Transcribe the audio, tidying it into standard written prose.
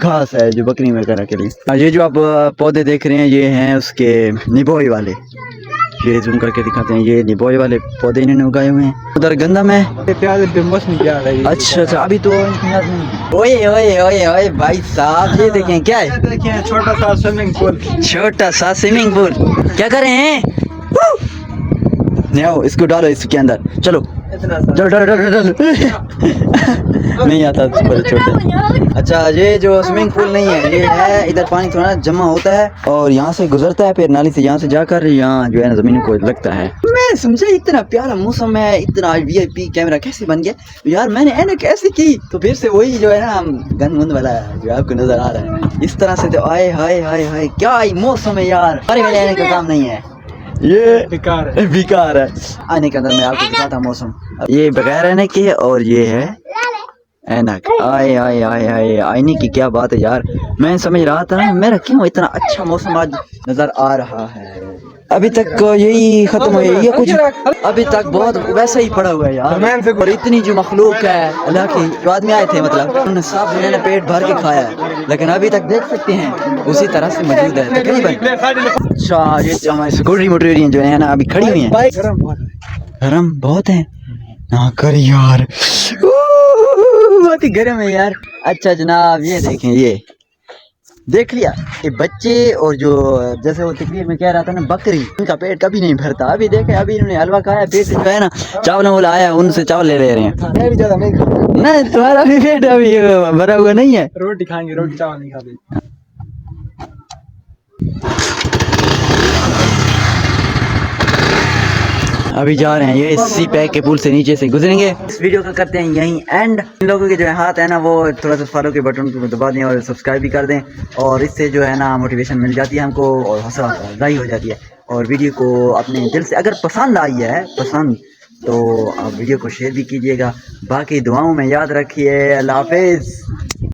घास है जो बकरी वगैरह के लिए। ये जो आप पौधे देख रहे हैं ये हैं उसके निबोई वाले, ये जूम करके दिखाते हैं, ये निबोई वाले पौधे इन्होंने उगाए हुए हैं। उधर गंदम है। अच्छा अच्छा, अभी तो ओए ओए ओए ओए भाई साहब, ये देखें क्या है, देखिए छोटा सा स्विमिंग पूल। छोटा सा स्विमिंग पूल। क्या कर रहे हैं? नहीं आओ, इसको डालो इसके अंदर, चलो चलो डालो डालो डालो। नहीं आता छोटे। अच्छा, ये जो स्विमिंग पूल नहीं है, ये है इधर पानी थोड़ा जमा होता है और यहाँ से गुजरता है, फिर नाली से यहाँ से जाकर यहाँ जो है ना जमीन को लगता है। मैं समझा इतना प्यारा मौसम है, इतना वीआईपी कैमरा कैसे बन गया यार, मैंने ऐनक कैसे की? तो फिर से वही जो है ना गन गुंद वाला जो आपको नजर आ रहा है इस तरह से। तो आए हाय हाय हाय, क्या मौसम है यार, अरे मेरे आने का काम नहीं है, ये बेकार है। आने के अंदर मैं आपको दिखाता मौसम। ये बगैर ऐनक के और ये है ऐनक। आए आए आए आए, आईने की क्या बात है यार, मैं समझ रहा था ना मेरा क्यों इतना अच्छा मौसम आज नजर आ रहा है। अभी तक यही खत्म हुआ है, ये कुछ अभी तक बहुत वैसा ही पड़ा हुआ है यार। और इतनी जो मखलूक है अल्लाह की, जो आदमी आए थे मतलब उन्होंने सब जो है ना पेट भर के खाया है, लेकिन अभी तक देख सकते हैं उसी तरह से मौजूद है तकरीबन। अच्छा, ये हमारी सिक्योरिटी मोटरियां जो है ना अभी खड़ी हुई हैं, गरम बहुत है ना कर यार, बहुत ही गर्म है यार। अच्छा जनाब, ये देखें, ये देख लिया ये बच्चे और जो जैसे वो तकरीर में कह रहा था ना बकरी, उनका पेट कभी नहीं भरता। अभी देखे, अभी इन्होंने हलवा खाया, पेट जो है ना चावल वाला आया, उनसे चावल ले रहे हैं। मैं भी ज्यादा नहीं खाता, नहीं तुम्हारा भी पेट अभी भरा हुआ नहीं है। रोटी खाएंगे, रोटी चावल नहीं खाते। अभी जा रहे हैं ये सी पैक के पुल से नीचे से गुजरेंगे। इस वीडियो का करते हैं यहीं एंड। इन लोगों के जो है हाथ है ना वो थोड़ा सा फॉलो के बटन को दबा दें और सब्सक्राइब भी कर दें, और इससे जो है ना मोटिवेशन मिल जाती है हमको और हौसला अफजाई हो जाती है। और वीडियो को अपने दिल से अगर पसंद आई है तो आप वीडियो को शेयर भी कीजिएगा। बाकी दुआओं में याद रखिए। अल्लाह हाफिज़।